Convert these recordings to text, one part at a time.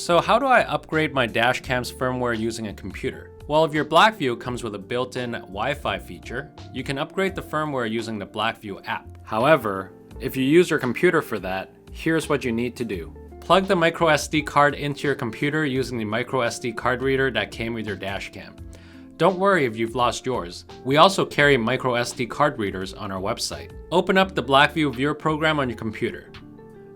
So how do I upgrade my dash cam's firmware using a computer? Well, if your BlackVue comes with a built-in Wi-Fi feature, you can upgrade the firmware using the BlackVue app. However, if you use your computer for that, here's what you need to do. Plug the microSD card into your computer using the microSD card reader that came with your dash cam. Don't worry if you've lost yours. We also carry microSD card readers on our website. Open up the BlackVue Viewer program on your computer.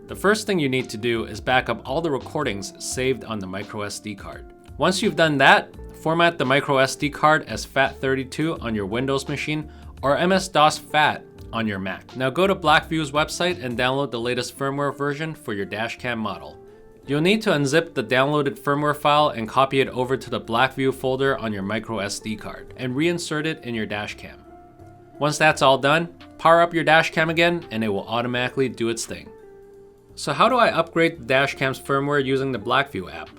The first thing you need to do is back up all the recordings saved on the microSD card. Once you've done that, format the microSD card as FAT32 on your Windows machine or MS-DOS FAT on your Mac. Now go to BlackVue's website and download the latest firmware version for your dashcam model. You'll need to unzip the downloaded firmware file and copy it over to the BlackVue folder on your microSD card and reinsert it in your dashcam. Once that's all done, power up your dashcam again and it will automatically do its thing. So how do I upgrade the dashcam's firmware using the BlackVue app?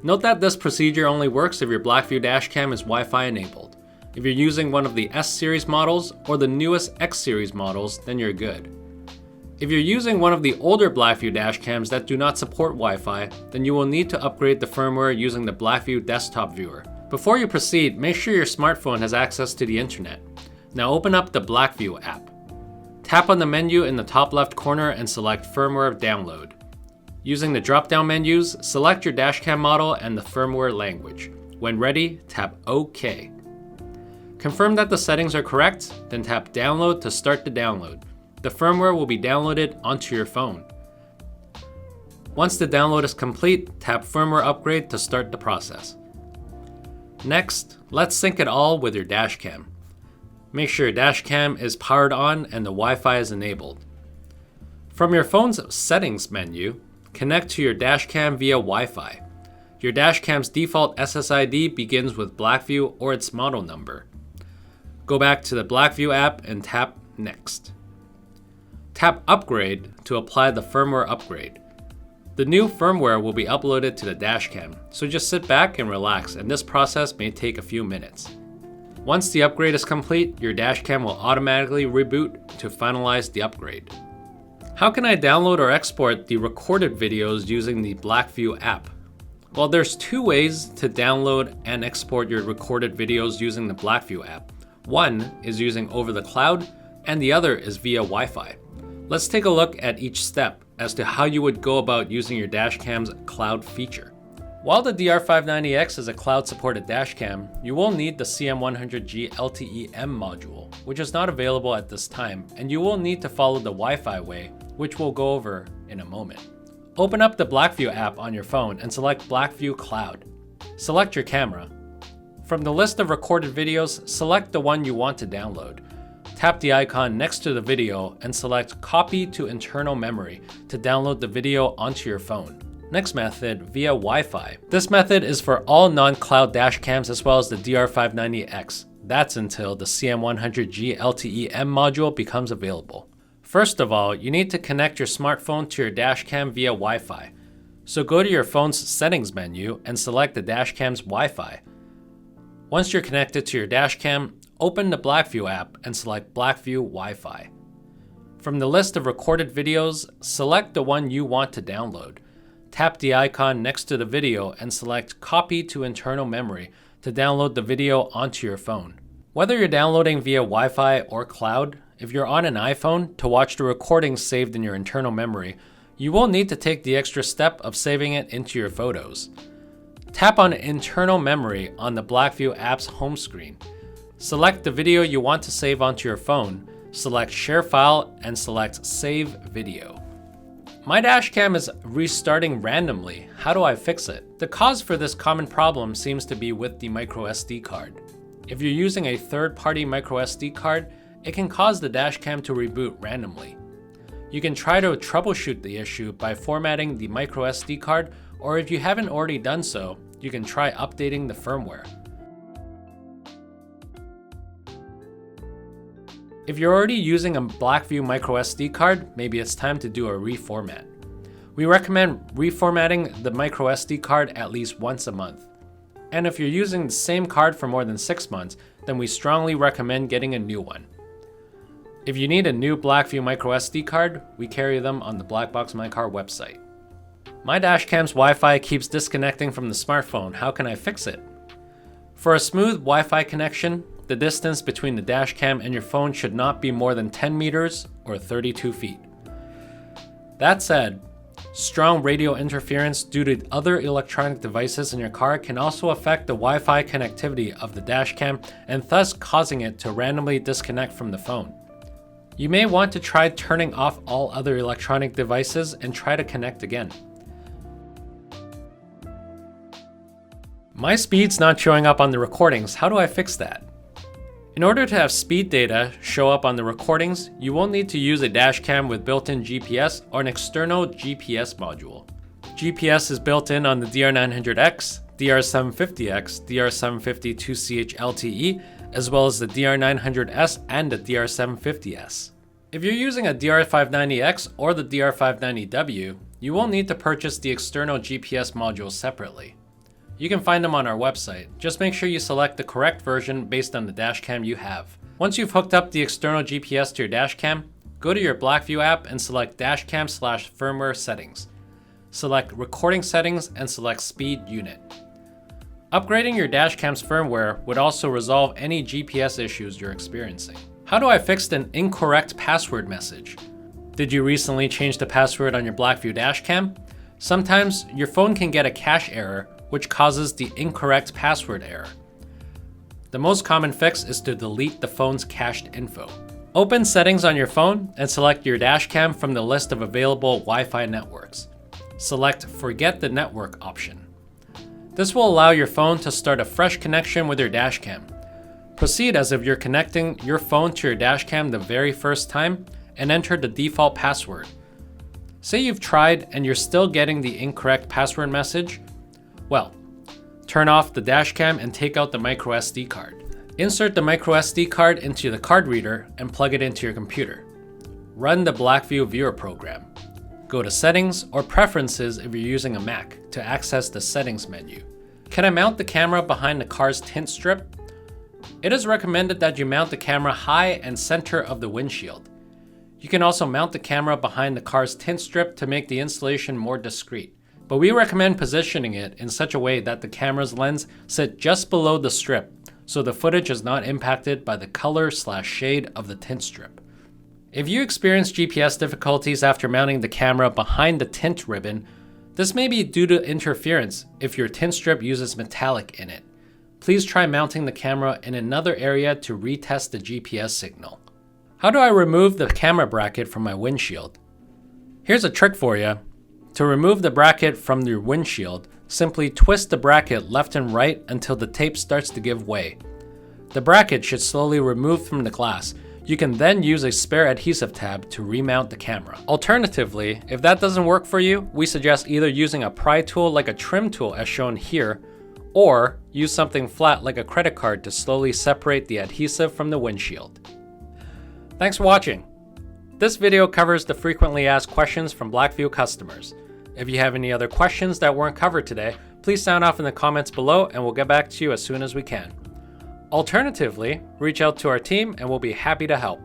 Note that this procedure only works if your BlackVue dashcam is Wi-Fi enabled. If you're using one of the S-Series models or the newest X-Series models, then you're good. If you're using one of the older BlackVue dashcams that do not support Wi-Fi, then you will need to upgrade the firmware using the BlackVue desktop viewer. Before you proceed, make sure your smartphone has access to the internet. Now open up the BlackVue app. Tap on the menu in the top left corner and select Firmware Download. Using the drop-down menus, select your dashcam model and the firmware language. When ready, tap OK. Confirm that the settings are correct, then tap Download to start the download. The firmware will be downloaded onto your phone. Once the download is complete, tap Firmware Upgrade to start the process. Next, let's sync it all with your dashcam. Make sure your dashcam is powered on and the Wi-Fi is enabled. From your phone's settings menu, connect to your dashcam via Wi-Fi. Your dashcam's default SSID begins with BlackVue or its model number. Go back to the BlackVue app and tap Next. Tap Upgrade to apply the firmware upgrade. The new firmware will be uploaded to the dashcam, so just sit back and relax, and this process may take a few minutes. Once the upgrade is complete, your dashcam will automatically reboot to finalize the upgrade. How can I download or export the recorded videos using the BlackVue app? Well, there's two ways to download and export your recorded videos using the BlackVue app. One is using Over the Cloud, and the other is via Wi-Fi. Let's take a look at each step as to how you would go about using your dashcam's cloud feature. While the DR590X is a cloud-supported dashcam, you will need the CM100G LTE M module, which is not available at this time, and you will need to follow the Wi-Fi way, which we'll go over in a moment. Open up the BlackVue app on your phone and select BlackVue Cloud. Select your camera. From the list of recorded videos, select the one you want to download. Tap the icon next to the video and select Copy to Internal Memory to download the video onto your phone. Next method, via Wi-Fi. This method is for all non-cloud dashcams as well as the DR590X. That's until the CM100G LTE M module becomes available. First of all, you need to connect your smartphone to your dashcam via Wi-Fi. So go to your phone's settings menu and select the dashcam's Wi-Fi. Once you're connected to your dashcam, open the BlackVue app and select BlackVue Wi-Fi. From the list of recorded videos, select the one you want to download. Tap the icon next to the video and select Copy to Internal Memory to download the video onto your phone. Whether you're downloading via Wi-Fi or cloud, if you're on an iPhone to watch the recordings saved in your internal memory, you will need to take the extra step of saving it into your photos. Tap on Internal Memory on the BlackVue app's home screen. Select the video you want to save onto your phone, select Share File, and select Save Video. My dashcam is restarting randomly. How do I fix it? The cause for this common problem seems to be with the microSD card. If you're using a third-party microSD card, it can cause the dashcam to reboot randomly. You can try to troubleshoot the issue by formatting the microSD card, or if you haven't already done so, you can try updating the firmware. If you're already using a BlackVue microSD card, maybe it's time to do a reformat. We recommend reformatting the microSD card at least once a month. And if you're using the same card for more than 6 months, then we strongly recommend getting a new one. If you need a new BlackVue microSD card, we carry them on the BlackboxMyCar website. My dashcam's Wi-Fi keeps disconnecting from the smartphone. How can I fix it? For a smooth Wi-Fi connection, the distance between the dashcam and your phone should not be more than 10 meters or 32 feet. That said, strong radio interference due to other electronic devices in your car can also affect the Wi-Fi connectivity of the dashcam and thus causing it to randomly disconnect from the phone. You may want to try turning off all other electronic devices and try to connect again. My speed's not showing up on the recordings. How do I fix that? In order to have speed data show up on the recordings, you will need to use a dashcam with built-in GPS or an external GPS module. GPS is built in on the DR900X, DR750X, DR750-2CH LTE, as well as the DR900S and the DR750S. If you're using a DR590X or the DR590W, you will need to purchase the external GPS module separately. You can find them on our website. Just make sure you select the correct version based on the dashcam you have. Once you've hooked up the external GPS to your dashcam, go to your BlackVue app and select dashcam/firmware settings. Select recording settings and select speed unit. Upgrading your dashcam's firmware would also resolve any GPS issues you're experiencing. How do I fix an incorrect password message? Did you recently change the password on your BlackVue dashcam? Sometimes your phone can get a cache error which causes the incorrect password error. The most common fix is to delete the phone's cached info. Open Settings on your phone and select your dashcam from the list of available Wi-Fi networks. Select Forget the Network option. This will allow your phone to start a fresh connection with your dashcam. Proceed as if you're connecting your phone to your dashcam the very first time and enter the default password. Say you've tried and you're still getting the incorrect password message. Well, turn off the dashcam and take out the microSD card. Insert the microSD card into the card reader and plug it into your computer. Run the BlackVue Viewer program. Go to Settings or Preferences if you're using a Mac to access the Settings menu. Can I mount the camera behind the car's tint strip? It is recommended that you mount the camera high and center of the windshield. You can also mount the camera behind the car's tint strip to make the installation more discreet. But we recommend positioning it in such a way that the camera's lens sit just below the strip, so the footage is not impacted by the color/shade of the tint strip. If you experience GPS difficulties after mounting the camera behind the tint ribbon, this may be due to interference if your tint strip uses metallic in it. Please try mounting the camera in another area to retest the GPS signal. How do I remove the camera bracket from my windshield? Here's a trick for you. To remove the bracket from your windshield, simply twist the bracket left and right until the tape starts to give way. The bracket should slowly remove from the glass. You can then use a spare adhesive tab to remount the camera. Alternatively, if that doesn't work for you, we suggest either using a pry tool like a trim tool as shown here, or use something flat like a credit card to slowly separate the adhesive from the windshield. Thanks for watching. This video covers the frequently asked questions from BlackVue customers. If you have any other questions that weren't covered today, please sound off in the comments below and we'll get back to you as soon as we can. Alternatively, reach out to our team and we'll be happy to help.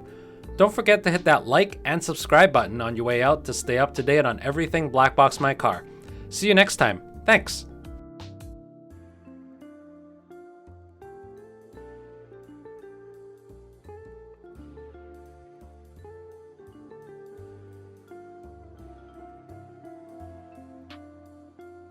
Don't forget to hit that like and subscribe button on your way out to stay up to date on everything BlackboxMyCar. See you next time. Thanks.